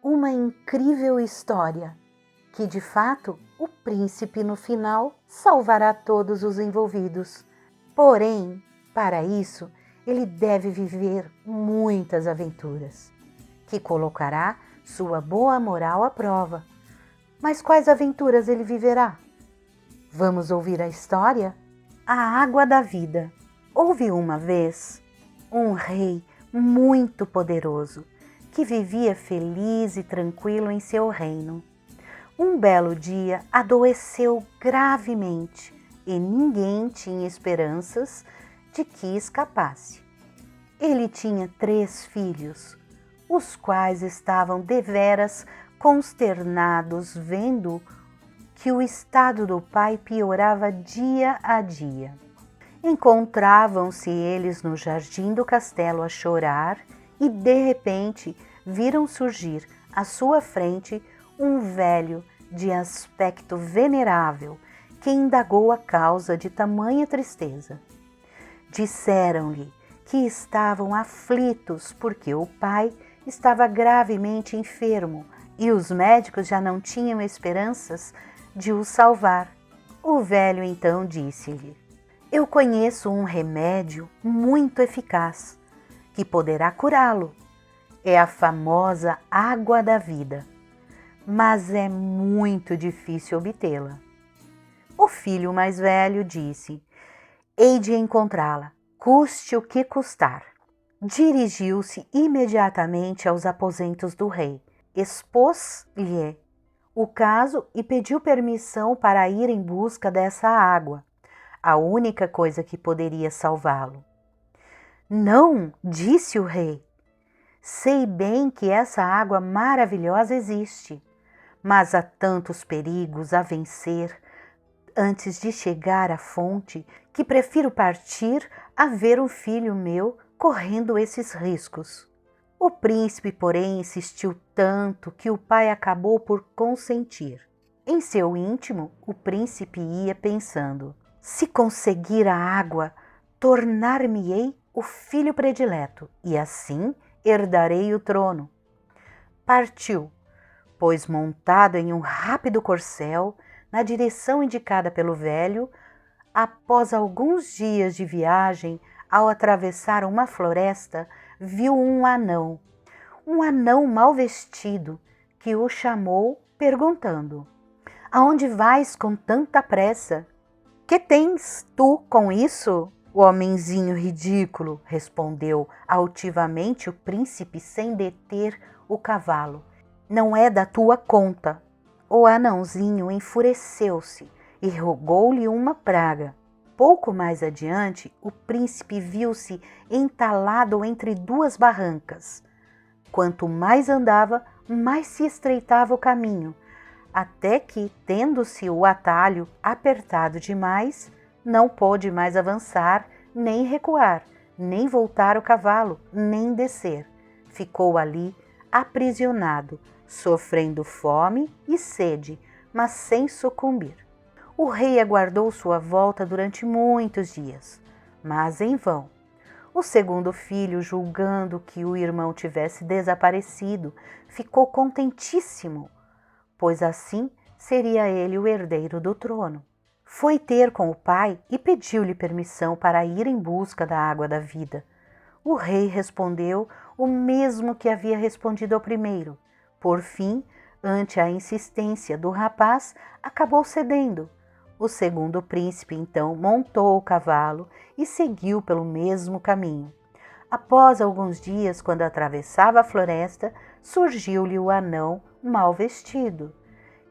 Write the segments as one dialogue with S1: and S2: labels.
S1: uma incrível história, que de fato o príncipe no final salvará todos os envolvidos. Porém, para isso, ele deve viver muitas aventuras, que colocará sua boa moral à prova. Mas quais aventuras ele viverá? Vamos ouvir a história? A Água da Vida. Houve uma vez um rei muito poderoso que vivia feliz e tranquilo em seu reino. Um belo dia adoeceu gravemente e ninguém tinha esperanças de que escapasse. Ele tinha 3 filhos, os quais estavam deveras consternados vendo que o estado do pai piorava dia a dia. Encontravam-se eles no jardim do castelo a chorar e, de repente, viram surgir à sua frente um velho de aspecto venerável que indagou a causa de tamanha tristeza. Disseram-lhe que estavam aflitos porque o pai estava gravemente enfermo e os médicos já não tinham esperanças de o salvar. O velho então disse-lhe: eu conheço um remédio muito eficaz que poderá curá-lo. É a famosa água da vida, mas é muito difícil obtê-la. O filho mais velho disse: hei de encontrá-la, custe o que custar. Dirigiu-se imediatamente aos aposentos do rei, expôs-lhe o caso e pediu permissão para ir em busca dessa água, a única coisa que poderia salvá-lo. Não, disse o rei, sei bem que essa água maravilhosa existe, mas há tantos perigos a vencer antes de chegar à fonte que prefiro partir a ver um filho meu correndo esses riscos. O príncipe, porém, insistiu tanto que o pai acabou por consentir. Em seu íntimo, o príncipe ia pensando: se conseguir a água, tornar-me-ei o filho predileto e assim herdarei o trono. Partiu, pois montado em um rápido corcel, na direção indicada pelo velho, após alguns dias de viagem, ao atravessar uma floresta, viu um anão mal vestido, que o chamou, perguntando: aonde vais com tanta pressa? Que tens tu com isso? O homenzinho ridículo, respondeu altivamente o príncipe sem deter o cavalo. Não é da tua conta. O anãozinho enfureceu-se e rogou-lhe uma praga. Pouco mais adiante, o príncipe viu-se entalado entre 2 barrancas. Quanto mais andava, mais se estreitava o caminho, até que, tendo-se o atalho apertado demais, não pôde mais avançar, nem recuar, nem voltar o cavalo, nem descer. Ficou ali aprisionado, sofrendo fome e sede, mas sem sucumbir. O rei aguardou sua volta durante muitos dias, mas em vão. O segundo filho, julgando que o irmão tivesse desaparecido, ficou contentíssimo, pois assim seria ele o herdeiro do trono. Foi ter com o pai e pediu-lhe permissão para ir em busca da água da vida. O rei respondeu o mesmo que havia respondido ao primeiro. Por fim, ante a insistência do rapaz, acabou cedendo. O segundo príncipe, então, montou o cavalo e seguiu pelo mesmo caminho. Após alguns dias, quando atravessava a floresta, surgiu-lhe o anão mal vestido,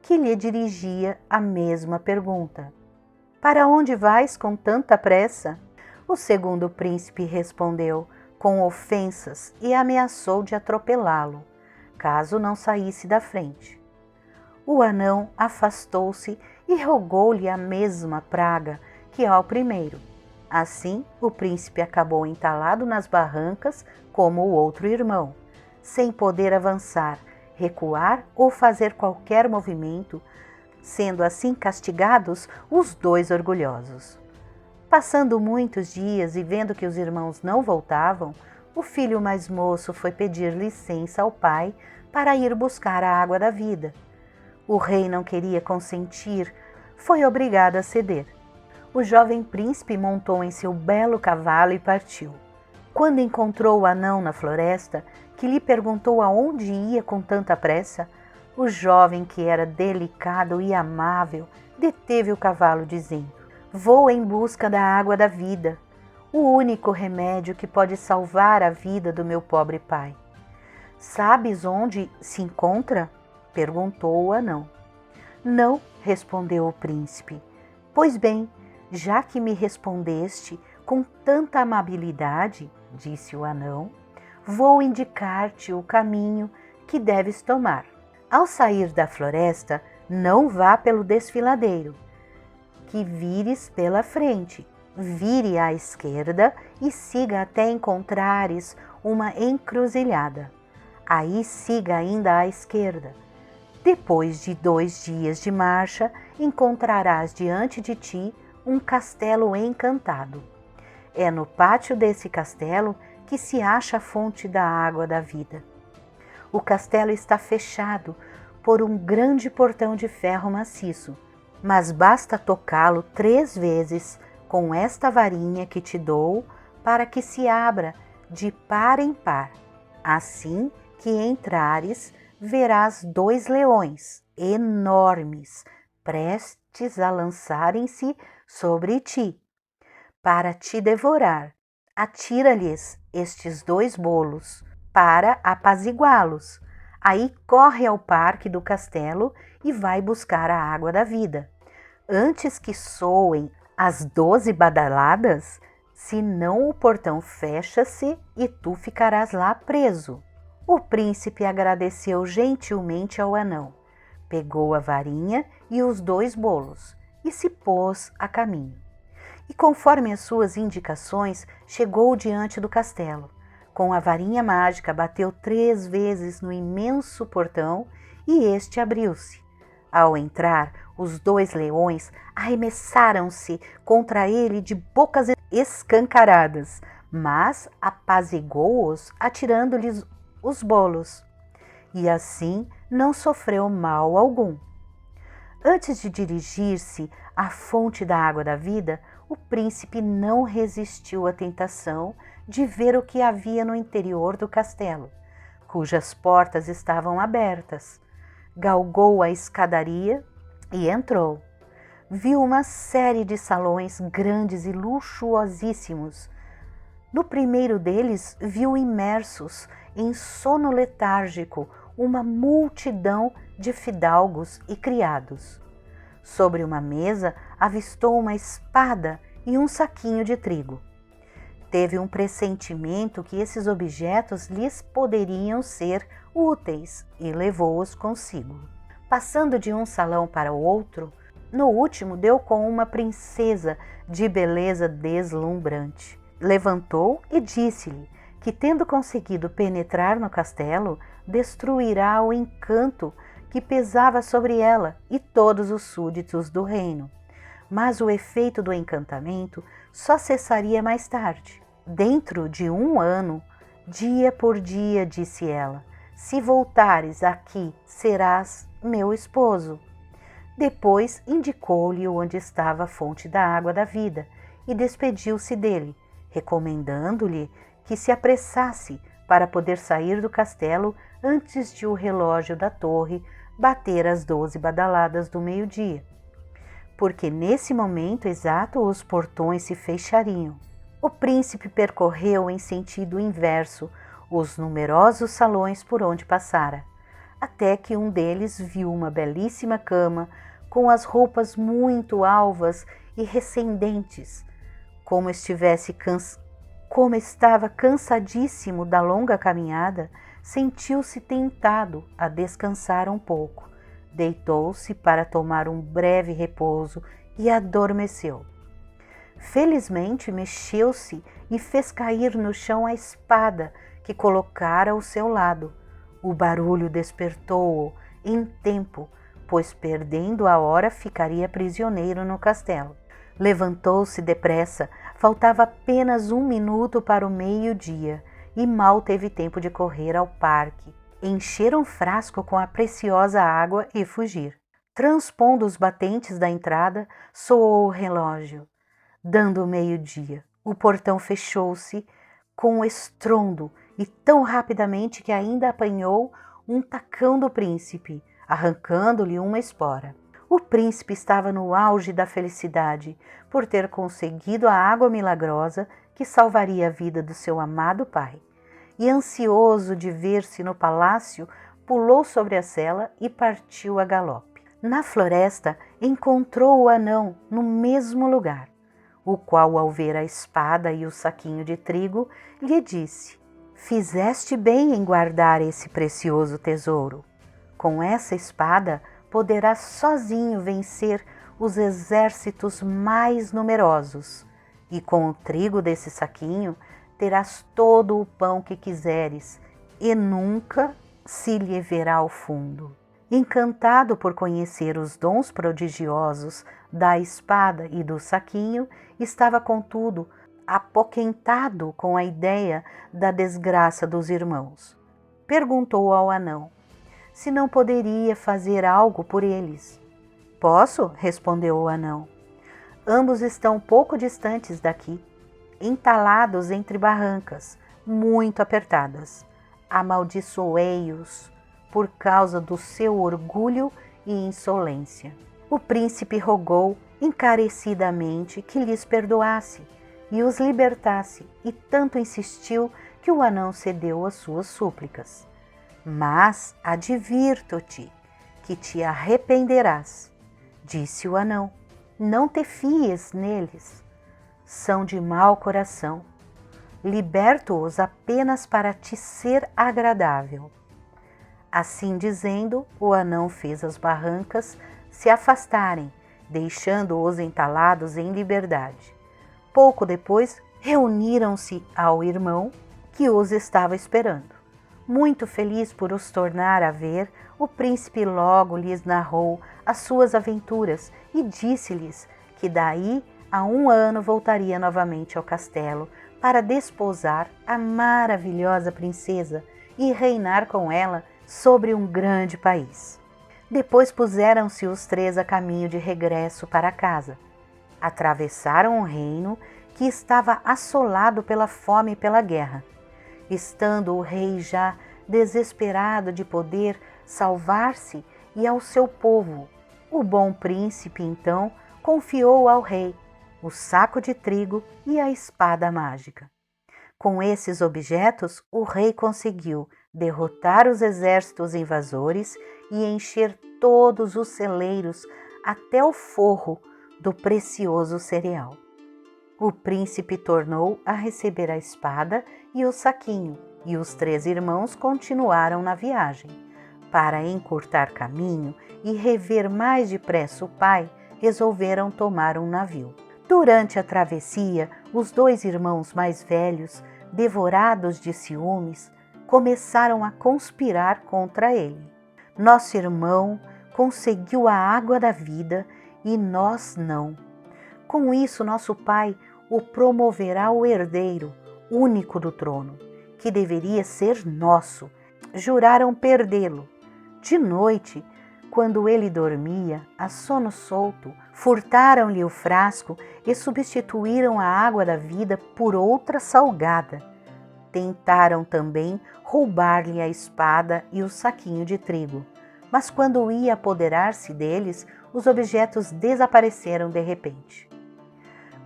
S1: que lhe dirigia a mesma pergunta: para onde vais com tanta pressa? O segundo príncipe respondeu com ofensas e ameaçou de atropelá-lo, caso não saísse da frente. O anão afastou-se e rogou-lhe a mesma praga que ao primeiro. Assim, o príncipe acabou entalado nas barrancas como o outro irmão, sem poder avançar, recuar ou fazer qualquer movimento, sendo assim castigados os 2 orgulhosos. Passando muitos dias e vendo que os irmãos não voltavam, o filho mais moço foi pedir licença ao pai para ir buscar a água da vida. O rei não queria consentir, foi obrigado a ceder. O jovem príncipe montou em seu belo cavalo e partiu. Quando encontrou o anão na floresta, que lhe perguntou aonde ia com tanta pressa, o jovem, que era delicado e amável, deteve o cavalo dizendo: "Vou em busca da água da vida, o único remédio que pode salvar a vida do meu pobre pai." "Sabes onde se encontra?" perguntou o anão. "Não", respondeu o príncipe. "Pois bem, já que me respondeste com tanta amabilidade", disse o anão, "vou indicar-te o caminho que deves tomar. Ao sair da floresta, não vá pelo desfiladeiro, que vires pela frente. Vire à esquerda e siga até encontrares uma encruzilhada. Aí siga ainda à esquerda. Depois de 2 dias de marcha, encontrarás diante de ti um castelo encantado. É no pátio desse castelo que se acha a fonte da água da vida. O castelo está fechado por um grande portão de ferro maciço, mas basta tocá-lo 3 vezes com esta varinha que te dou para que se abra de par em par. Assim que entrares, verás 2 leões enormes, prestes a lançarem-se sobre ti, para te devorar. Atira-lhes estes 2 bolos para apaziguá-los. Aí corre ao parque do castelo e vai buscar a água da vida, antes que soem as 12 badaladas, senão o portão fecha-se e tu ficarás lá preso." O príncipe agradeceu gentilmente ao anão, pegou a varinha e os 2 bolos e se pôs a caminho. E conforme as suas indicações, chegou diante do castelo. Com a varinha mágica, bateu 3 vezes no imenso portão e este abriu-se. Ao entrar, os 2 leões arremessaram-se contra ele de bocas escancaradas, mas apaziguou-os atirando-lhes os bolos, e assim não sofreu mal algum. Antes de dirigir-se à fonte da água da vida, o príncipe não resistiu à tentação de ver o que havia no interior do castelo, cujas portas estavam abertas. Galgou a escadaria e entrou. Viu uma série de salões grandes e luxuosíssimos. No primeiro deles, viu imersos em sono letárgico uma multidão de fidalgos e criados. Sobre uma mesa, avistou uma espada e um saquinho de trigo. Teve um pressentimento que esses objetos lhes poderiam ser úteis e levou-os consigo. Passando de um salão para o outro, no último deu com uma princesa de beleza deslumbrante. Levantou e disse-lhe que, tendo conseguido penetrar no castelo, destruirá o encanto que pesava sobre ela e todos os súditos do reino. Mas o efeito do encantamento só cessaria mais tarde. "Dentro de 1 ano, dia por dia", disse ela, "se voltares aqui, serás meu esposo." Depois indicou-lhe onde estava a fonte da água da vida e despediu-se dele, recomendando-lhe que se apressasse para poder sair do castelo antes de o relógio da torre bater as 12 badaladas do meio-dia, porque nesse momento exato os portões se fechariam. O príncipe percorreu em sentido inverso os numerosos salões por onde passara, até que um deles viu uma belíssima cama com as roupas muito alvas e recendentes. Como estava cansadíssimo da longa caminhada, sentiu-se tentado a descansar um pouco. Deitou-se para tomar um breve repouso e adormeceu. Felizmente mexeu-se e fez cair no chão a espada que colocara ao seu lado. O barulho despertou-o em tempo, pois perdendo a hora ficaria prisioneiro no castelo. Levantou-se depressa, faltava apenas 1 minuto para o meio-dia e mal teve tempo de correr ao parque. encher um frasco com a preciosa água e fugir. Transpondo os batentes da entrada, soou o relógio. Dando o meio-dia, o portão fechou-se com estrondo e tão rapidamente que ainda apanhou um tacão do príncipe, arrancando-lhe uma espora. O príncipe estava no auge da felicidade por ter conseguido a água milagrosa que salvaria a vida do seu amado pai. E ansioso de ver-se no palácio, pulou sobre a sela e partiu a galope. Na floresta encontrou o anão no mesmo lugar, o qual, ao ver a espada e o saquinho de trigo, lhe disse: "Fizeste bem em guardar esse precioso tesouro. Com essa espada poderás sozinho vencer os exércitos mais numerosos, e com o trigo desse saquinho terás todo o pão que quiseres, e nunca se lhe verá ao fundo." Encantado por conhecer os dons prodigiosos da espada e do saquinho, estava, contudo, apoquentado com a ideia da desgraça dos irmãos. Perguntou ao anão se não poderia fazer algo por eles. "Posso", respondeu o anão. "Ambos estão pouco distantes daqui, entalados entre barrancas muito apertadas. Amaldiçoei-os por causa do seu orgulho e insolência." O príncipe rogou encarecidamente que lhes perdoasse e os libertasse, e tanto insistiu que o anão cedeu às suas súplicas. "Mas advirto-te que te arrependerás", disse o anão. "Não te fies neles. São de mau coração. Liberto-os apenas para te ser agradável." Assim dizendo, o anão fez as barrancas se afastarem, deixando-os entalados em liberdade. Pouco depois, reuniram-se ao irmão que os estava esperando. Muito feliz por os tornar a ver, o príncipe logo lhes narrou as suas aventuras e disse-lhes que daí a 1 ano voltaria novamente ao castelo para desposar a maravilhosa princesa e reinar com ela sobre um grande país. Depois puseram-se os 3 a caminho de regresso para casa. Atravessaram um reino que estava assolado pela fome e pela guerra. Estando o rei já desesperado de poder salvar-se e ao seu povo, o bom príncipe então confiou ao rei o saco de trigo e a espada mágica. Com esses objetos, o rei conseguiu derrotar os exércitos invasores e encher todos os celeiros até o forro do precioso cereal. O príncipe tornou a receber a espada e o saquinho, e os 3 irmãos continuaram na viagem. Para encurtar caminho e rever mais depressa o pai, resolveram tomar um navio. Durante a travessia, os 2 irmãos mais velhos, devorados de ciúmes, começaram a conspirar contra ele. "Nosso irmão conseguiu a água da vida e nós não. Com isso, nosso pai o promoverá o herdeiro único do trono, que deveria ser nosso." Juraram perdê-lo. De noite, quando ele dormia, a sono solto, furtaram-lhe o frasco e substituíram a água da vida por outra salgada. Tentaram também roubar-lhe a espada e o saquinho de trigo, mas quando ia apoderar-se deles, os objetos desapareceram de repente.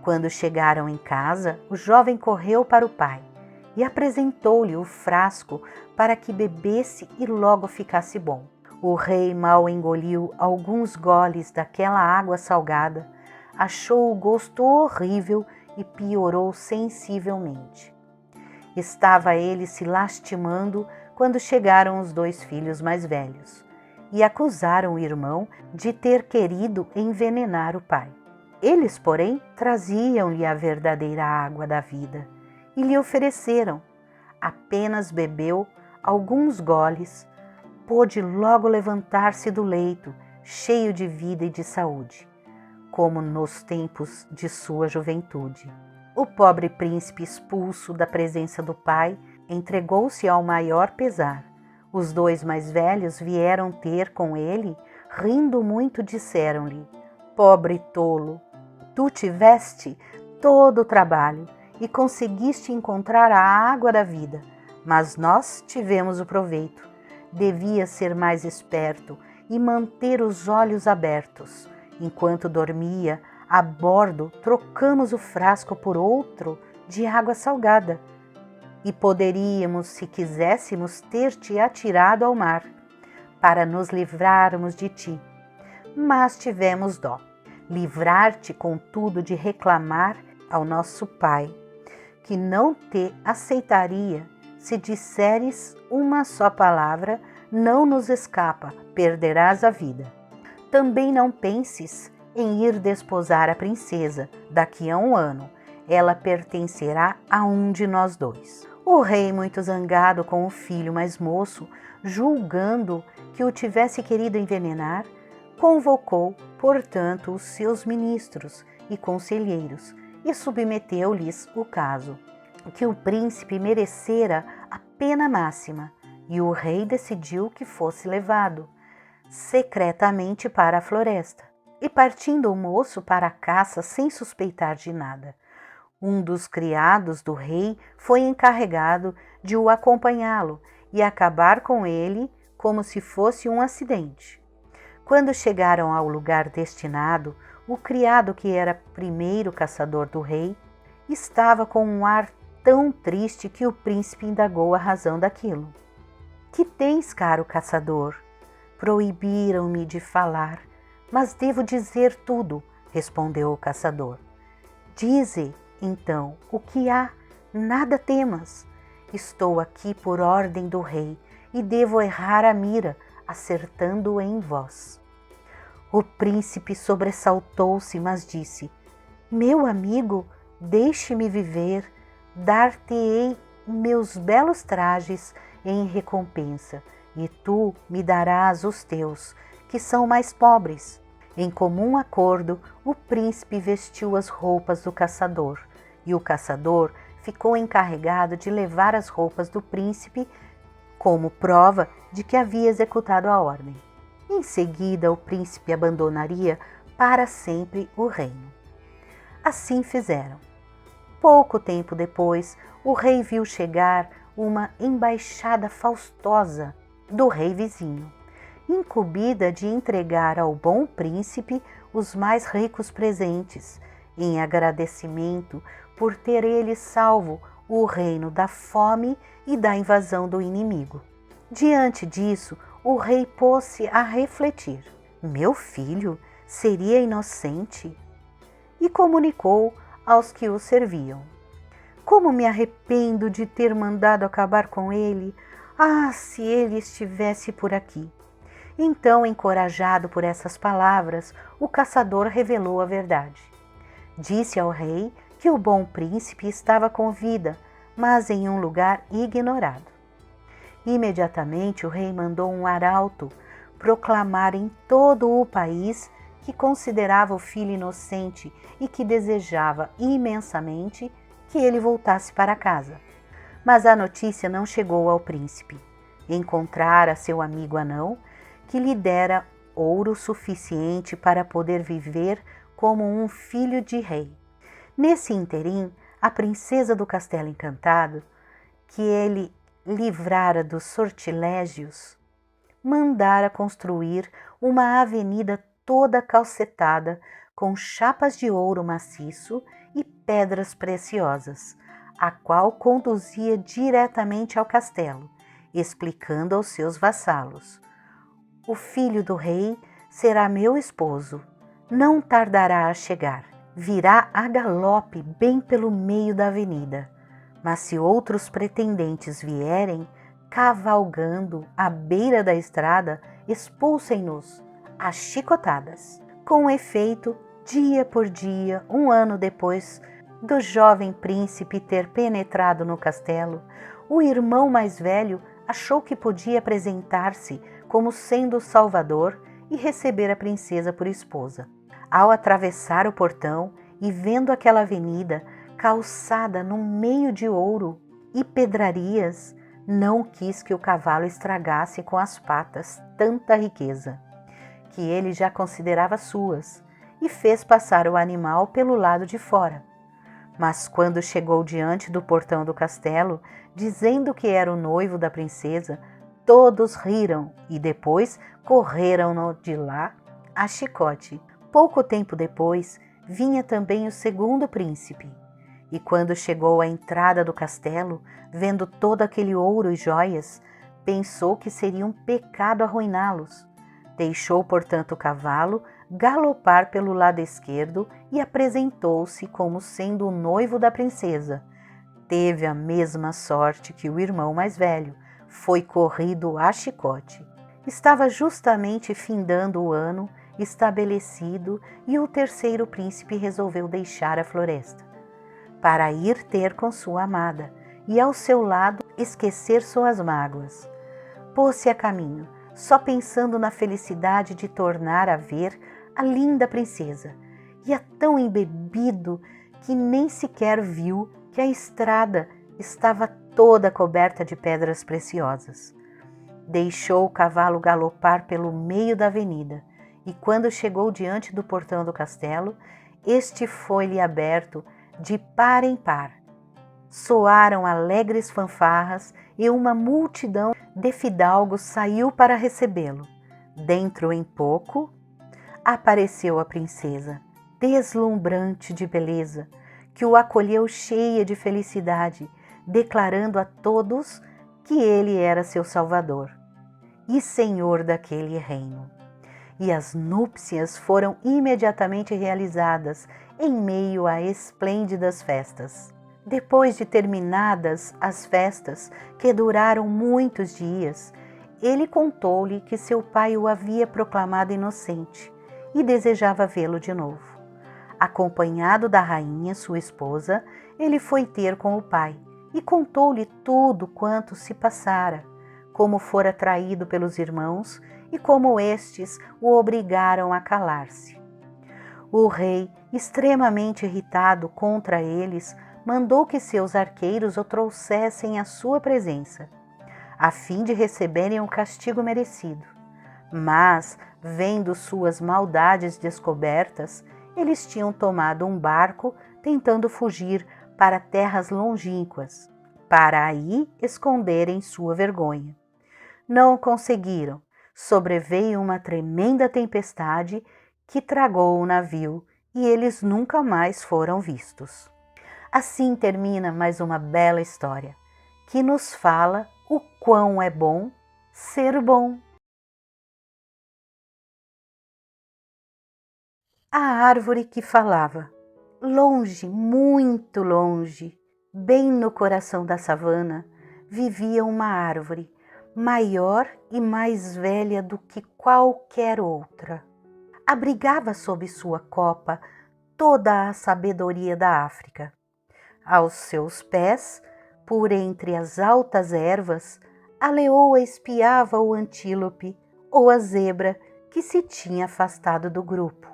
S1: Quando chegaram em casa, o jovem correu para o pai e apresentou-lhe o frasco para que bebesse e logo ficasse bom. O rei mal engoliu alguns goles daquela água salgada, achou o gosto horrível e piorou sensivelmente. Estava ele se lastimando quando chegaram os 2 filhos mais velhos e acusaram o irmão de ter querido envenenar o pai. Eles, porém, traziam-lhe a verdadeira água da vida e lhe ofereceram. Apenas bebeu alguns goles, pôde logo levantar-se do leito, cheio de vida e de saúde, como nos tempos de sua juventude. O pobre príncipe, expulso da presença do pai, entregou-se ao maior pesar. Os 2 mais velhos vieram ter com ele, rindo muito disseram-lhe: pobre tolo, tu tiveste todo o trabalho e conseguiste encontrar a água da vida, mas nós tivemos o proveito. Devias ser mais esperto e manter os olhos abertos. Enquanto dormia, a bordo trocamos o frasco por outro de água salgada. E poderíamos, se quiséssemos, ter-te atirado ao mar, para nos livrarmos de ti. Mas tivemos dó. Livrar-te, contudo, de reclamar ao nosso Pai, que não te aceitaria se disseres uma só palavra, não nos escapa, perderás a vida. Também não penses em ir desposar a princesa daqui a 1 ano, ela pertencerá a um de nós 2. O rei, muito zangado com o filho mais moço, julgando que o tivesse querido envenenar, convocou, portanto, os seus ministros e conselheiros e submeteu-lhes o caso, que o príncipe merecera a pena máxima, e o rei decidiu que fosse levado secretamente para a floresta. E partindo o moço para a caça sem suspeitar de nada, um dos criados do rei foi encarregado de o acompanhá-lo e acabar com ele como se fosse um acidente. Quando chegaram ao lugar destinado, o criado, que era primeiro caçador do rei, estava com um ar tão triste que o príncipe indagou a razão daquilo. Que tens, caro caçador? Proibiram-me de falar, mas devo dizer tudo, respondeu o caçador. Dize, então, o que há, nada temas. Estou aqui por ordem do rei e devo errar a mira, acertando em vós. O príncipe sobressaltou-se, mas disse: meu amigo, deixe-me viver, dar-te-ei meus belos trajes em recompensa, e tu me darás os teus, que são mais pobres. Em comum acordo, o príncipe vestiu as roupas do caçador, e o caçador ficou encarregado de levar as roupas do príncipe como prova de que havia executado a ordem. Em seguida, o príncipe abandonaria para sempre o reino. Assim fizeram. Pouco tempo depois, o rei viu chegar uma embaixada faustosa do rei vizinho, incumbida de entregar ao bom príncipe os mais ricos presentes, em agradecimento por ter ele salvo o reino da fome e da invasão do inimigo. Diante disso, o rei pôs-se a refletir: meu filho seria inocente? E comunicou aos que o serviam: como me arrependo de ter mandado acabar com ele! Ah, se ele estivesse por aqui! Então, encorajado por essas palavras, o caçador revelou a verdade. Disse ao rei que o bom príncipe estava com vida, mas em um lugar ignorado. Imediatamente o rei mandou um arauto proclamar em todo o país que considerava o filho inocente e que desejava imensamente que ele voltasse para casa. Mas a notícia não chegou ao príncipe. Encontrara seu amigo anão, que lhe dera ouro suficiente para poder viver como um filho de rei. Nesse interim, a princesa do Castelo Encantado, que ele livrara dos sortilégios, mandara construir uma avenida toda calcetada com chapas de ouro maciço e pedras preciosas, a qual conduzia diretamente ao castelo, explicando aos seus vassalos: o filho do rei será meu esposo, não tardará a chegar, virá a galope bem pelo meio da avenida. Mas se outros pretendentes vierem, cavalgando à beira da estrada, expulsem-nos a chicotadas. Com efeito, dia por dia, 1 ano depois do jovem príncipe ter penetrado no castelo, o irmão mais velho achou que podia apresentar-se como sendo o salvador e receber a princesa por esposa. Ao atravessar o portão e vendo aquela avenida calçada num meio de ouro e pedrarias, não quis que o cavalo estragasse com as patas tanta riqueza, que ele já considerava suas, e fez passar o animal pelo lado de fora. Mas quando chegou diante do portão do castelo, dizendo que era o noivo da princesa, todos riram e depois correram de lá a chicote. Pouco tempo depois, vinha também o segundo príncipe. E quando chegou à entrada do castelo, vendo todo aquele ouro e joias, pensou que seria um pecado arruiná-los. Deixou, portanto, o cavalo galopar pelo lado esquerdo e apresentou-se como sendo o noivo da princesa. Teve a mesma sorte que o irmão mais velho, foi corrido a chicote. Estava justamente findando o ano estabelecido e o terceiro príncipe resolveu deixar a floresta para ir ter com sua amada e ao seu lado esquecer suas mágoas. Pôs-se a caminho, só pensando na felicidade de tornar a ver a linda princesa. Ia tão embebido que nem sequer viu que a estrada estava toda coberta de pedras preciosas. Deixou o cavalo galopar pelo meio da avenida e quando chegou diante do portão do castelo, este foi-lhe aberto de par em par. Soaram alegres fanfarras e uma multidão de fidalgos saiu para recebê-lo. Dentro em pouco, apareceu a princesa, deslumbrante de beleza, que o acolheu cheia de felicidade, declarando a todos que ele era seu salvador e senhor daquele reino. E as núpcias foram imediatamente realizadas em meio a esplêndidas festas. Depois de terminadas as festas, que duraram muitos dias, ele contou-lhe que seu pai o havia proclamado inocente e desejava vê-lo de novo. Acompanhado da rainha, sua esposa, ele foi ter com o pai e contou-lhe tudo quanto se passara, como fora traído pelos irmãos e como estes o obrigaram a calar-se. O rei, extremamente irritado contra eles, mandou que seus arqueiros o trouxessem à sua presença, a fim de receberem o castigo merecido. Mas, vendo suas maldades descobertas, eles tinham tomado um barco tentando fugir para terras longínquas, para aí esconderem sua vergonha. Não o conseguiram. Sobreveio uma tremenda tempestade que tragou o navio e eles nunca mais foram vistos. Assim termina mais uma bela história, que nos fala o quão é bom ser bom. A árvore que falava. Longe, muito longe, bem no coração da savana, vivia uma árvore, maior e mais velha do que qualquer outra. Abrigava sob sua copa toda a sabedoria da África. Aos seus pés, por entre as altas ervas, a leoa espiava o antílope ou a zebra que se tinha afastado do grupo.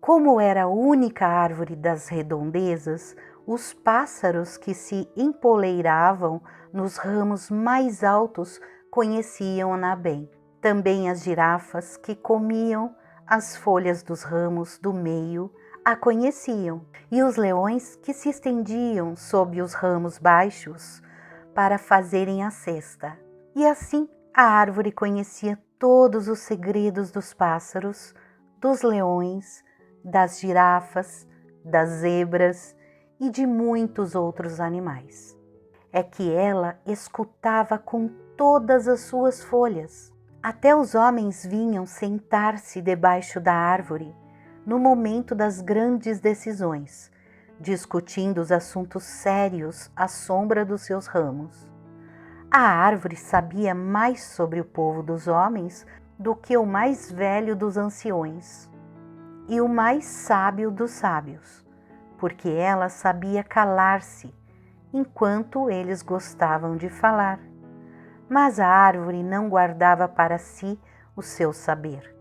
S1: Como era a única árvore das redondezas, os pássaros que se empoleiravam nos ramos mais altos conheciam-na bem. Também as girafas que comiam as folhas dos ramos do meio a conheciam, e os leões que se estendiam sob os ramos baixos para fazerem a cesta. E assim a árvore conhecia todos os segredos dos pássaros, dos leões, das girafas, das zebras e de muitos outros animais. É que ela escutava com todas as suas folhas. Até os homens vinham sentar-se debaixo da árvore no momento das grandes decisões, discutindo os assuntos sérios à sombra dos seus ramos. A árvore sabia mais sobre o povo dos homens do que o mais velho dos anciões e o mais sábio dos sábios, porque ela sabia calar-se enquanto eles gostavam de falar. Mas a árvore não guardava para si o seu saber.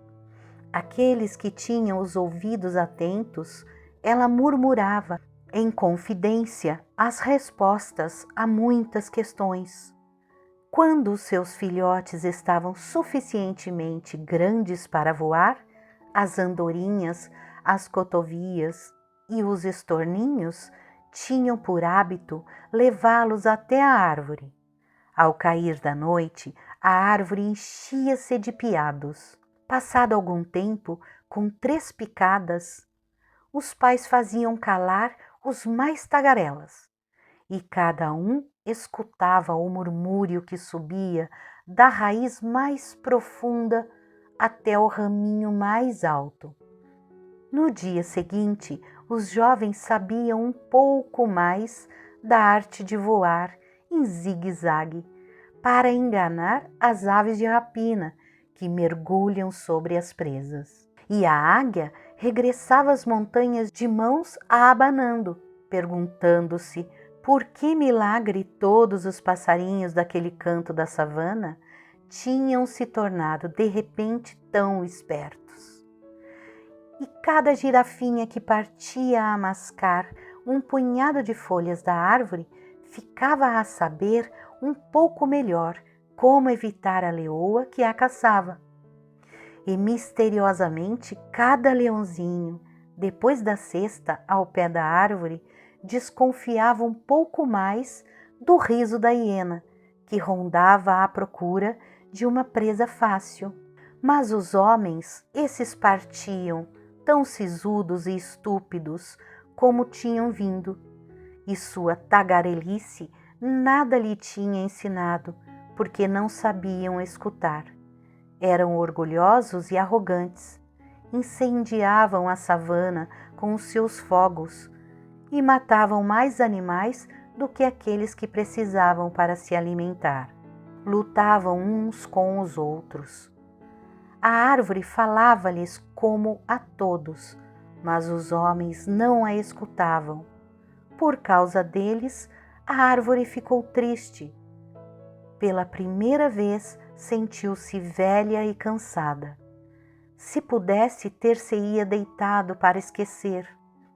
S1: Aqueles que tinham os ouvidos atentos, ela murmurava em confidência as respostas a muitas questões. Quando os seus filhotes estavam suficientemente grandes para voar, as andorinhas, as cotovias e os estorninhos tinham por hábito levá-los até a árvore. Ao cair da noite, a árvore enchia-se de piados. Passado algum tempo, com 3 picadas, os pais faziam calar os mais tagarelas, e cada um escutava o murmúrio que subia da raiz mais profunda até o raminho mais alto. No dia seguinte, os jovens sabiam um pouco mais da arte de voar em zigue-zague para enganar as aves de rapina que mergulham sobre as presas. E a águia regressava às montanhas de mãos abanando, perguntando-se por que milagre todos os passarinhos daquele canto da savana tinham se tornado de repente tão espertos. E cada girafinha que partia a mascar um punhado de folhas da árvore ficava a saber um pouco melhor como evitar a leoa que a caçava. E misteriosamente cada leãozinho, depois da cesta ao pé da árvore, desconfiava um pouco mais do riso da hiena, que rondava à procura de uma presa fácil. Mas os homens, esses partiam, tão sisudos e estúpidos como tinham vindo, e sua tagarelice nada lhe tinha ensinado, porque não sabiam escutar. Eram orgulhosos e arrogantes, incendiavam a savana com os seus fogos e matavam mais animais do que aqueles que precisavam para se alimentar. Lutavam uns com os outros. A árvore falava-lhes como a todos, mas os homens não a escutavam. Por causa deles, a árvore ficou triste. Pela primeira vez, sentiu-se velha e cansada. Se pudesse, ter-se-ia deitado para esquecer.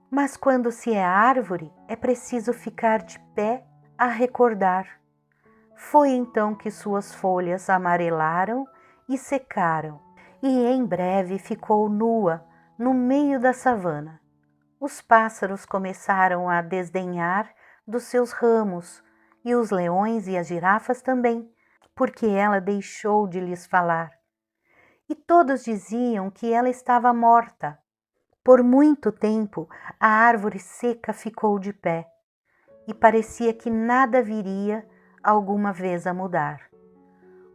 S1: Mas quando se é árvore, é preciso ficar de pé a recordar. Foi então que suas folhas amarelaram e secaram, e em breve ficou nua no meio da savana. Os pássaros começaram a desdenhar dos seus ramos, e os leões e as girafas também, porque ela deixou de lhes falar. E todos diziam que ela estava morta. Por muito tempo, a árvore seca ficou de pé, e parecia que nada viria alguma vez a mudar.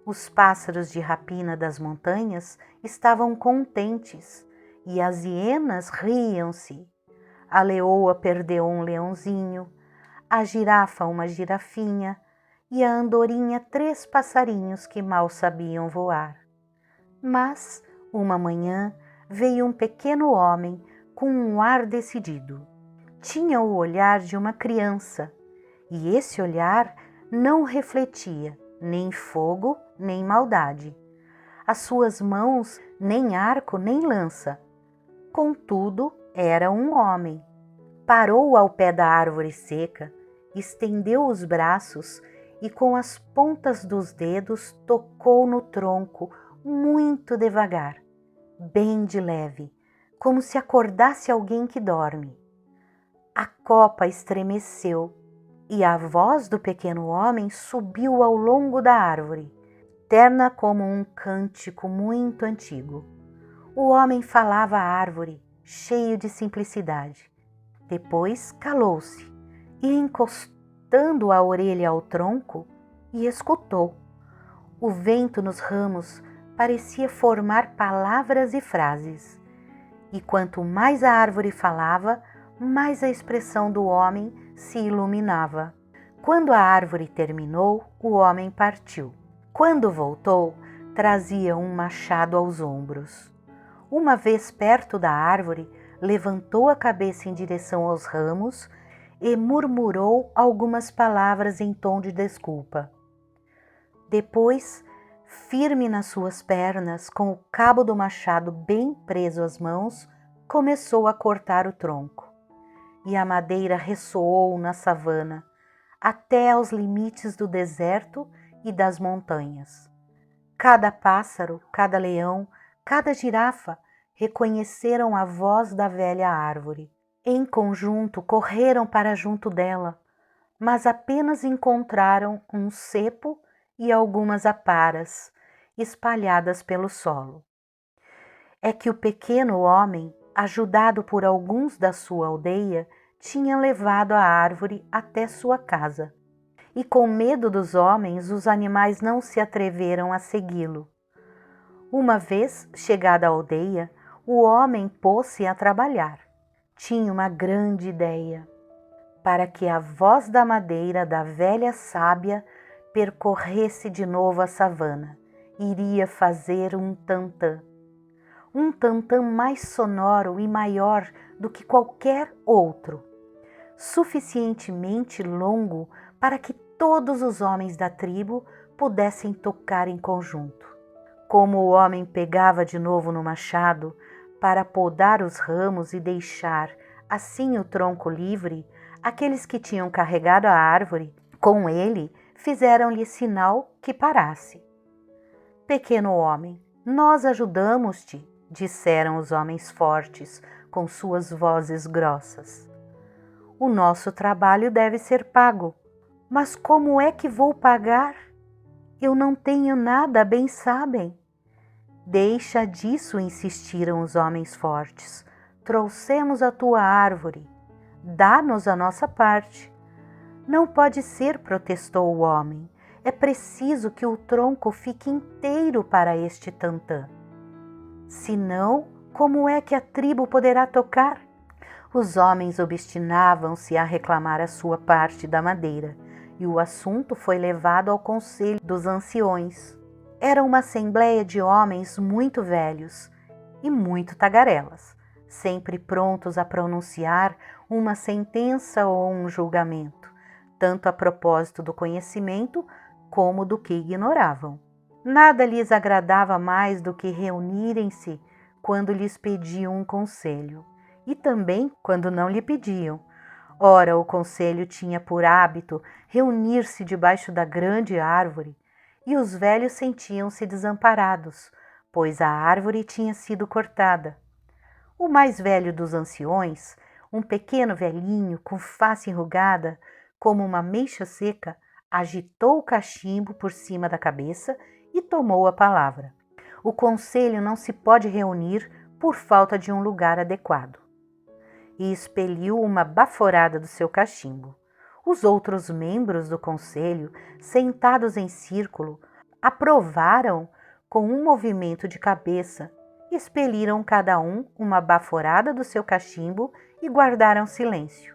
S1: Os pássaros de rapina das montanhas estavam contentes, e as hienas riam-se. A leoa perdeu um leãozinho, a girafa uma girafinha, e a andorinha 3 passarinhos que mal sabiam voar. Mas, uma manhã, veio um pequeno homem com um ar decidido. Tinha o olhar de uma criança, e esse olhar não refletia nem fogo nem maldade. As suas mãos nem arco nem lança. Contudo, era um homem. Parou ao pé da árvore seca, estendeu os braços e com as pontas dos dedos tocou no tronco muito devagar, bem de leve, como se acordasse alguém que dorme. A copa estremeceu e a voz do pequeno homem subiu ao longo da árvore, terna como um cântico muito antigo. O homem falava à árvore, cheio de simplicidade. Depois calou-se e, encostando a orelha ao tronco, e escutou. O vento nos ramos parecia formar palavras e frases, e quanto mais a árvore falava, mais a expressão do homem se iluminava. Quando a árvore terminou, o homem partiu. Quando voltou, trazia um machado aos ombros. Uma vez perto da árvore, levantou a cabeça em direção aos ramos e murmurou algumas palavras em tom de desculpa. Depois, firme nas suas pernas, com o cabo do machado bem preso às mãos, começou a cortar o tronco. E a madeira ressoou na savana, até aos limites do deserto e das montanhas. Cada pássaro, cada leão, cada girafa reconheceram a voz da velha árvore. Em conjunto correram para junto dela, mas apenas encontraram um cepo e algumas aparas espalhadas pelo solo. É que o pequeno homem, ajudado por alguns da sua aldeia, tinha levado a árvore até sua casa. E com medo dos homens, os animais não se atreveram a segui-lo. Uma vez chegada à aldeia, o homem pôs-se a trabalhar. Tinha uma grande ideia. Para que a voz da madeira da velha sábia percorresse de novo a savana, iria fazer um tantã. Um tantã mais sonoro e maior do que qualquer outro, suficientemente longo para que todos os homens da tribo pudessem tocar em conjunto. Como o homem pegava de novo no machado para podar os ramos e deixar assim o tronco livre, aqueles que tinham carregado a árvore com ele fizeram-lhe sinal que parasse. Pequeno homem, nós ajudamos-te, disseram os homens fortes com suas vozes grossas. O nosso trabalho deve ser pago, mas como é que vou pagar? Eu não tenho nada, bem sabem. Deixa disso, insistiram os homens fortes. Trouxemos a tua árvore. Dá-nos a nossa parte. Não pode ser, protestou o homem. É preciso que o tronco fique inteiro para este tantã. Senão, como é que a tribo poderá tocar? Os homens obstinavam-se a reclamar a sua parte da madeira, e o assunto foi levado ao conselho dos anciões. Era uma assembleia de homens muito velhos e muito tagarelas, sempre prontos a pronunciar uma sentença ou um julgamento, tanto a propósito do conhecimento como do que ignoravam. Nada lhes agradava mais do que reunirem-se quando lhes pediam um conselho, e também quando não lhe pediam. Ora, o conselho tinha por hábito reunir-se debaixo da grande árvore, e os velhos sentiam-se desamparados, pois a árvore tinha sido cortada. O mais velho dos anciões, um pequeno velhinho com face enrugada, como uma ameixa seca, agitou o cachimbo por cima da cabeça e tomou a palavra. O conselho não se pode reunir por falta de um lugar adequado. E expeliu uma baforada do seu cachimbo. Os outros membros do conselho, sentados em círculo, aprovaram com um movimento de cabeça, expeliram cada um uma baforada do seu cachimbo e guardaram silêncio.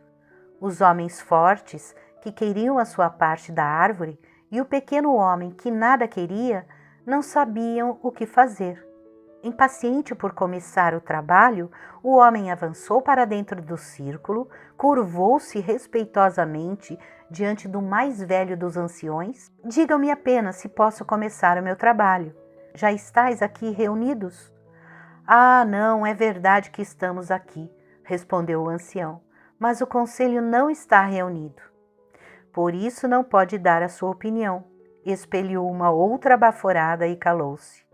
S1: Os homens fortes, que queriam a sua parte da árvore, e o pequeno homem, que nada queria, não sabiam o que fazer. Impaciente por começar o trabalho, o homem avançou para dentro do círculo, curvou-se respeitosamente diante do mais velho dos anciões. Digam-me apenas se posso começar o meu trabalho. Já estáis aqui reunidos? Ah, não, é verdade que estamos aqui, respondeu o ancião, mas o conselho não está reunido. Por isso não pode dar a sua opinião. Expeliu uma outra baforada e calou-se.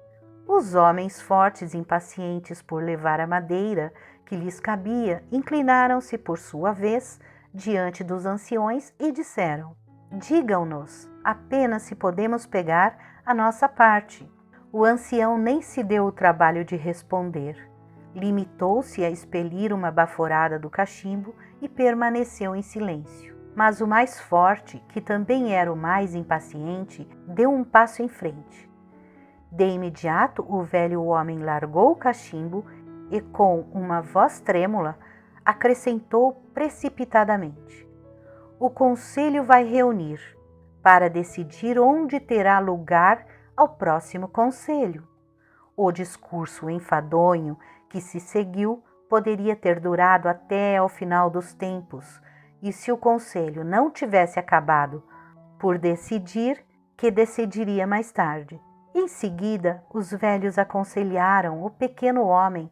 S1: Os homens fortes, impacientes por levar a madeira que lhes cabia, inclinaram-se por sua vez diante dos anciões e disseram: digam-nos apenas se podemos pegar a nossa parte. O ancião nem se deu o trabalho de responder. Limitou-se a expelir uma baforada do cachimbo e permaneceu em silêncio. Mas o mais forte, que também era o mais impaciente, deu um passo em frente. De imediato, o velho homem largou o cachimbo e, com uma voz trêmula, acrescentou precipitadamente: o conselho vai reunir para decidir onde terá lugar ao próximo conselho. O discurso enfadonho que se seguiu poderia ter durado até ao final dos tempos, e se o conselho não tivesse acabado por decidir, que decidiria mais tarde. Em seguida, os velhos aconselharam o pequeno homem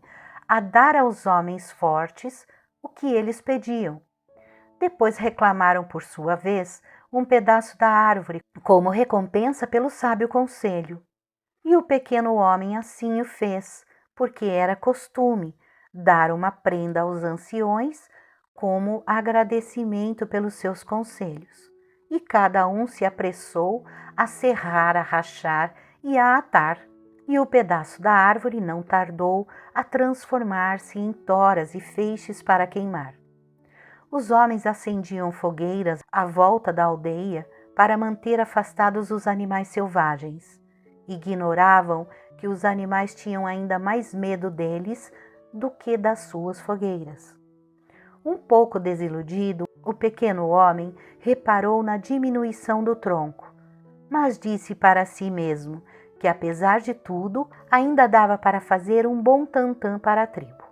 S1: a dar aos homens fortes o que eles pediam. Depois reclamaram por sua vez um pedaço da árvore, como recompensa pelo sábio conselho. E o pequeno homem assim o fez, porque era costume dar uma prenda aos anciões como agradecimento pelos seus conselhos. E cada um se apressou a serrar, a rachar e a atar. E o pedaço da árvore não tardou a transformar-se em toras e feixes para queimar. Os homens acendiam fogueiras à volta da aldeia para manter afastados os animais selvagens. Ignoravam que os animais tinham ainda mais medo deles do que das suas fogueiras. Um pouco desiludido, o pequeno homem reparou na diminuição do tronco, mas disse para si mesmo que, apesar de tudo, ainda dava para fazer um bom tantã para a tribo.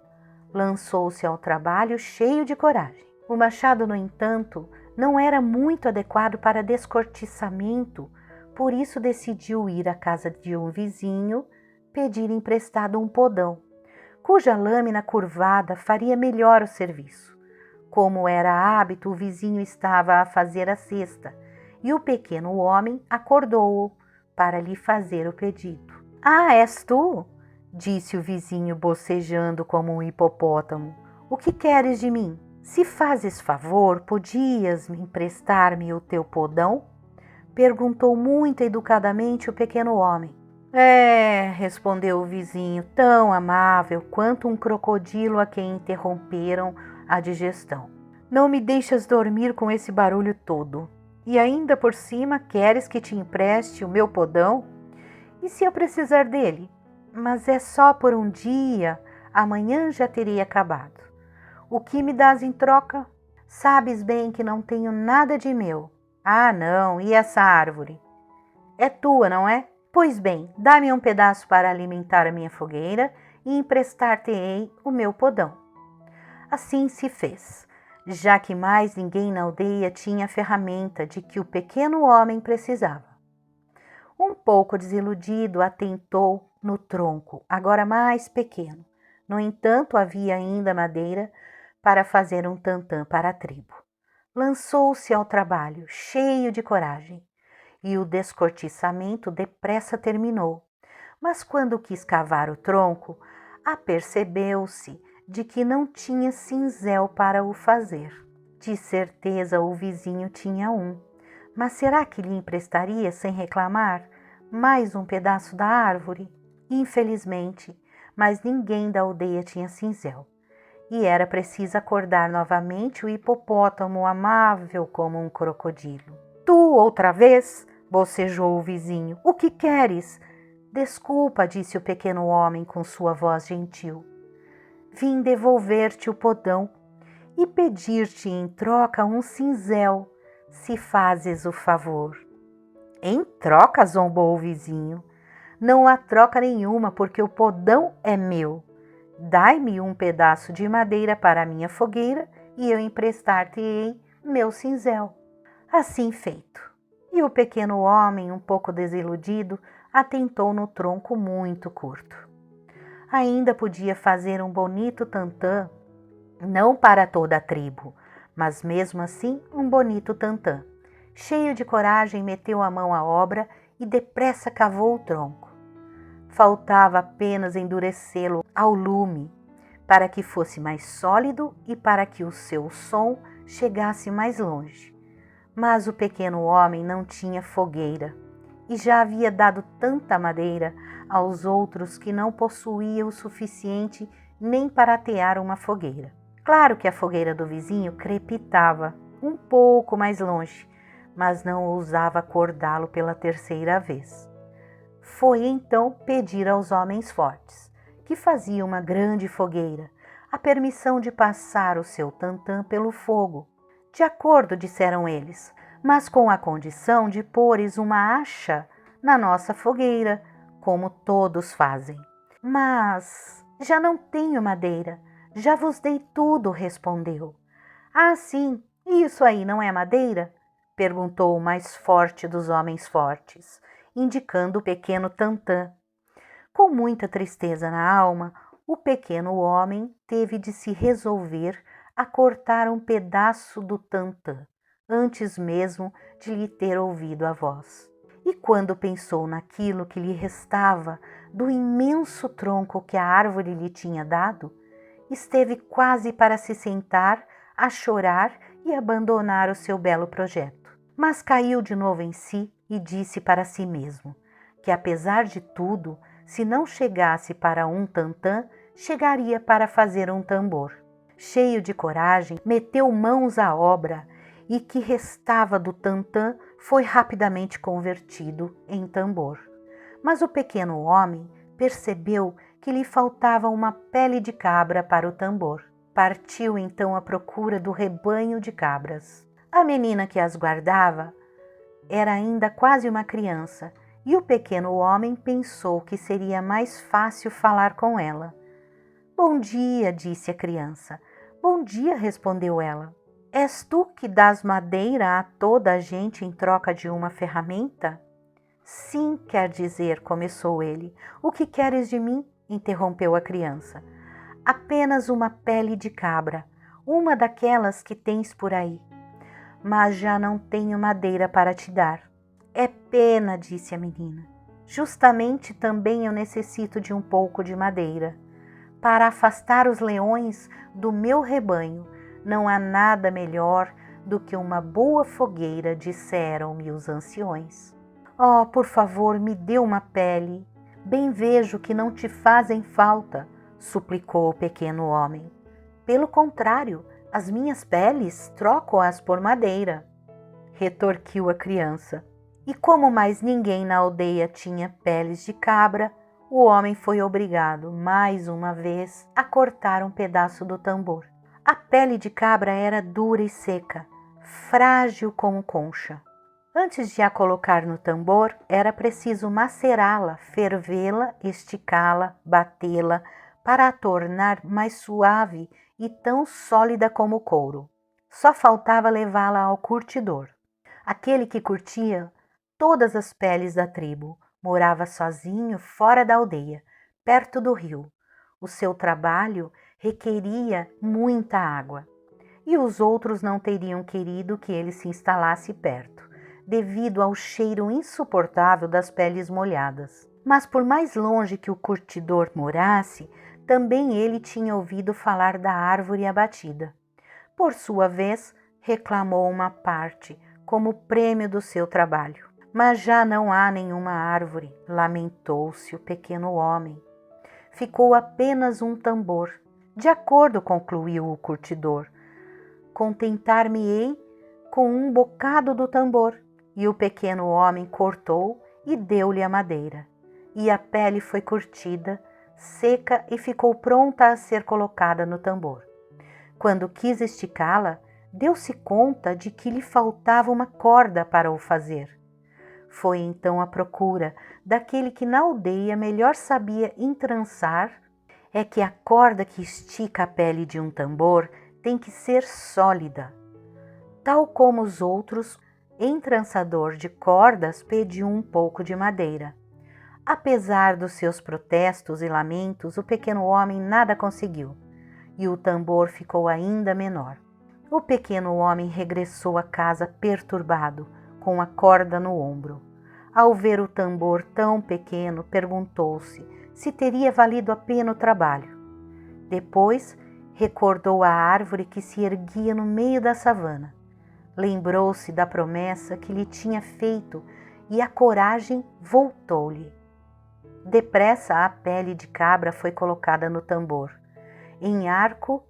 S1: Lançou-se ao trabalho cheio de coragem. O machado, no entanto, não era muito adequado para descortiçamento, por isso decidiu ir à casa de um vizinho pedir emprestado um podão, cuja lâmina curvada faria melhor o serviço. Como era hábito, o vizinho estava a fazer a cesta e o pequeno homem acordou-o para lhe fazer o pedido. — Ah, és tu? Disse o vizinho bocejando como um hipopótamo. — O que queres de mim? Se fazes favor, podias me emprestar-me o teu podão? Perguntou muito educadamente o pequeno homem. — É, respondeu o vizinho, tão amável quanto um crocodilo a quem interromperam a digestão. Não me deixas dormir com esse barulho todo. E ainda por cima queres que te empreste o meu podão? E se eu precisar dele? Mas é só por um dia, amanhã já teria acabado. O que me dás em troca? Sabes bem que não tenho nada de meu. Ah, não, e essa árvore? É tua, não é? Pois bem, dá-me um pedaço para alimentar a minha fogueira e emprestar-te-ei o meu podão. Assim se fez, já que mais ninguém na aldeia tinha a ferramenta de que o pequeno homem precisava. Um pouco desiludido, atentou no tronco, agora mais pequeno. No entanto, havia ainda madeira para fazer um tantã para a tribo. Lançou-se ao trabalho, cheio de coragem, e o descortiçamento depressa terminou. Mas quando quis cavar o tronco, apercebeu-se de que não tinha cinzel para o fazer. De certeza o vizinho tinha um, mas será que lhe emprestaria sem reclamar mais um pedaço da árvore? Infelizmente, mas ninguém da aldeia tinha cinzel. E era preciso acordar novamente o hipopótamo amável como um crocodilo. Tu outra vez? Bocejou o vizinho. O que queres? Desculpa, disse o pequeno homem com sua voz gentil. Vim devolver-te o podão e pedir-te em troca um cinzel, se fazes o favor. Em troca, zombou o vizinho. Não há troca nenhuma, porque o podão é meu. Dai-me um pedaço de madeira para a minha fogueira e eu emprestar-te-ei meu cinzel. Assim feito. E o pequeno homem, um pouco desiludido, atentou no tronco muito curto. Ainda podia fazer um bonito tantã, não para toda a tribo, mas mesmo assim um bonito tantã. Cheio de coragem, meteu a mão à obra e depressa cavou o tronco. Faltava apenas endurecê-lo ao lume, para que fosse mais sólido e para que o seu som chegasse mais longe. Mas o pequeno homem não tinha fogueira e já havia dado tanta madeira aos outros que não possuía o suficiente nem para atear uma fogueira. Claro que a fogueira do vizinho crepitava um pouco mais longe, mas não ousava acordá-lo pela terceira vez. Foi então pedir aos homens fortes, que faziam uma grande fogueira, a permissão de passar o seu tantã pelo fogo. De acordo, disseram eles, mas com a condição de pôres uma acha na nossa fogueira, como todos fazem. Mas já não tenho madeira, já vos dei tudo, respondeu. Ah, sim, e isso aí não é madeira? Perguntou o mais forte dos homens fortes, indicando o pequeno tantã. Com muita tristeza na alma, o pequeno homem teve de se resolver a cortar um pedaço do tantã, antes mesmo de lhe ter ouvido a voz. E quando pensou naquilo que lhe restava do imenso tronco que a árvore lhe tinha dado, esteve quase para se sentar a chorar e abandonar o seu belo projeto. Mas caiu de novo em si e disse para si mesmo que, apesar de tudo, se não chegasse para um tantã, chegaria para fazer um tambor. Cheio de coragem, meteu mãos à obra e que restava do tantã foi rapidamente convertido em tambor. Mas o pequeno homem percebeu que lhe faltava uma pele de cabra para o tambor. Partiu então à procura do rebanho de cabras. A menina que as guardava era ainda quase uma criança, e o pequeno homem pensou que seria mais fácil falar com ela. Bom dia, disse a criança. Bom dia, respondeu ela. És tu que dás madeira a toda a gente em troca de uma ferramenta? Sim, quer dizer, começou ele. O que queres de mim? Interrompeu a criança. Apenas uma pele de cabra, uma daquelas que tens por aí. Mas já não tenho madeira para te dar. É pena, disse a menina. Justamente também eu necessito de um pouco de madeira. Para afastar os leões do meu rebanho, não há nada melhor do que uma boa fogueira, disseram-me os anciões. Oh, por favor, me dê uma pele. Bem vejo que não te fazem falta, suplicou o pequeno homem. Pelo contrário, as minhas peles troco-as por madeira, retorquiu a criança. E como mais ninguém na aldeia tinha peles de cabra, o homem foi obrigado, mais uma vez, a cortar um pedaço do tambor. A pele de cabra era dura e seca, frágil como concha. Antes de a colocar no tambor, era preciso macerá-la, fervê-la, esticá-la, batê-la, para a tornar mais suave e tão sólida como o couro. Só faltava levá-la ao curtidor. Aquele que curtia todas as peles da tribo morava sozinho fora da aldeia, perto do rio. O seu trabalho requeria muita água, e os outros não teriam querido que ele se instalasse perto, devido ao cheiro insuportável das peles molhadas. Mas por mais longe que o curtidor morasse, também ele tinha ouvido falar da árvore abatida. Por sua vez, reclamou uma parte como prêmio do seu trabalho. Mas já não há nenhuma árvore, lamentou-se o pequeno homem. Ficou apenas um tambor. De acordo, concluiu o curtidor. Contentar-me-ei com um bocado do tambor. E o pequeno homem cortou e deu-lhe a madeira. E a pele foi curtida, seca e ficou pronta a ser colocada no tambor. Quando quis esticá-la, deu-se conta de que lhe faltava uma corda para o fazer. Foi então à procura daquele que na aldeia melhor sabia entrançar. É que a corda que estica a pele de um tambor tem que ser sólida. Tal como os outros, entrançador de cordas pediu um pouco de madeira. Apesar dos seus protestos e lamentos, o pequeno homem nada conseguiu, e o tambor ficou ainda menor. O pequeno homem regressou à casa perturbado, com a corda no ombro. Ao ver o tambor tão pequeno, perguntou-se se teria valido a pena o trabalho. Depois, recordou a árvore que se erguia no meio da savana. Lembrou-se da promessa que lhe tinha feito e a coragem voltou-lhe. Depressa a pele de cabra foi colocada no tambor, em arco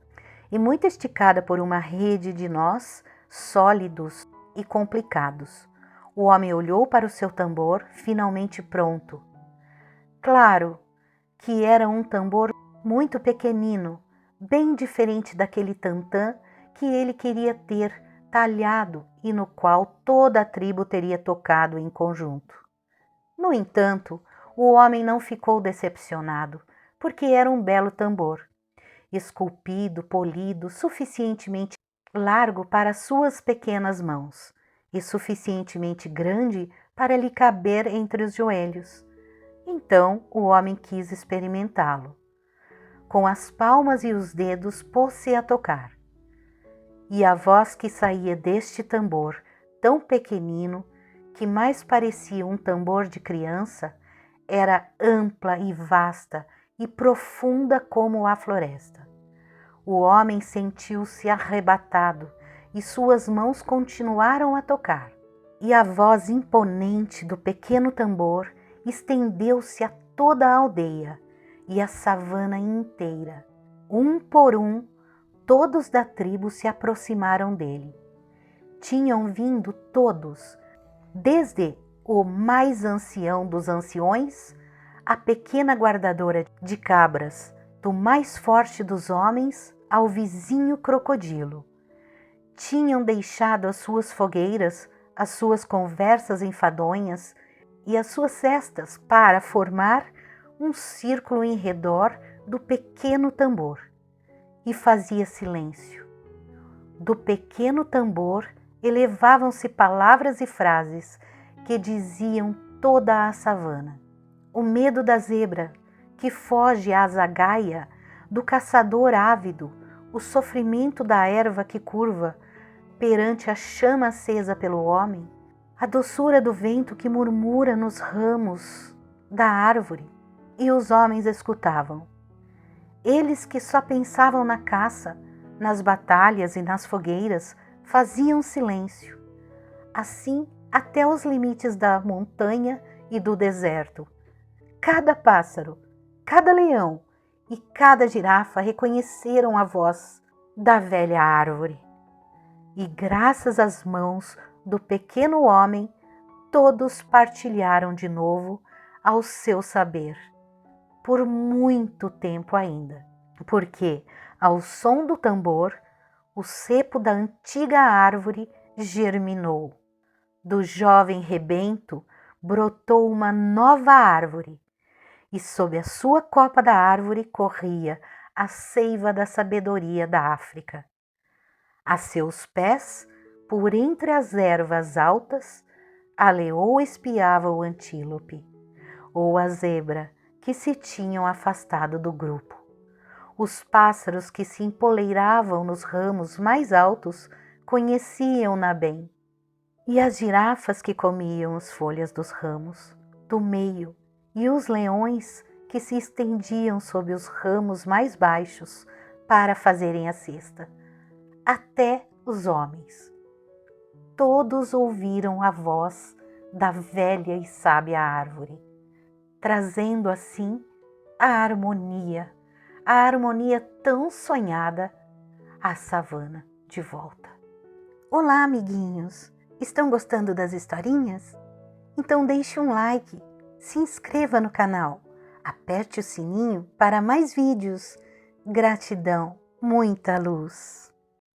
S1: e muito esticada por uma rede de nós sólidos e complicados. O homem olhou para o seu tambor, finalmente pronto. Claro que era um tambor muito pequenino, bem diferente daquele tantã que ele queria ter talhado e no qual toda a tribo teria tocado em conjunto. No entanto, o homem não ficou decepcionado, porque era um belo tambor, esculpido, polido, suficientemente largo para suas pequenas mãos e suficientemente grande para lhe caber entre os joelhos. Então o homem quis experimentá-lo. Com as palmas e os dedos pôs-se a tocar. E a voz que saía deste tambor, tão pequenino, que mais parecia um tambor de criança, era ampla e vasta e profunda como a floresta. O homem sentiu-se arrebatado e suas mãos continuaram a tocar. E a voz imponente do pequeno tambor estendeu-se a toda a aldeia e a savana inteira. Um por um, todos da tribo se aproximaram dele. Tinham vindo todos, desde o mais ancião dos anciões, a pequena guardadora de cabras, do mais forte dos homens ao vizinho crocodilo. Tinham deixado as suas fogueiras, as suas conversas enfadonhas e as suas cestas para formar um círculo em redor do pequeno tambor. E fazia silêncio. Do pequeno tambor elevavam-se palavras e frases que diziam toda a savana. O medo da zebra, que foge à zagaia, do caçador ávido, o sofrimento da erva que curva perante a chama acesa pelo homem, a doçura do vento que murmura nos ramos da árvore. E os homens escutavam. Eles que só pensavam na caça, nas batalhas e nas fogueiras, faziam silêncio. Assim, até os limites da montanha e do deserto. Cada pássaro, cada leão e cada girafa reconheceram a voz da velha árvore. E graças às mãos do pequeno homem, todos partilharam de novo ao seu saber, por muito tempo ainda, porque, ao som do tambor, o cepo da antiga árvore germinou. Do jovem rebento brotou uma nova árvore, e sob a sua copa da árvore corria a seiva da sabedoria da África. A seus pés, por entre as ervas altas, a leoa espiava o antílope, ou a zebra, que se tinham afastado do grupo. Os pássaros que se empoleiravam nos ramos mais altos conheciam-na bem, e as girafas que comiam as folhas dos ramos do meio, e os leões que se estendiam sob os ramos mais baixos para fazerem a cesta. Até os homens. Todos ouviram a voz da velha e sábia árvore, trazendo assim a harmonia tão sonhada à savana de volta. Olá, amiguinhos! Estão gostando das historinhas? Então deixe um like, se inscreva no canal, aperte o sininho para mais vídeos. Gratidão, muita luz!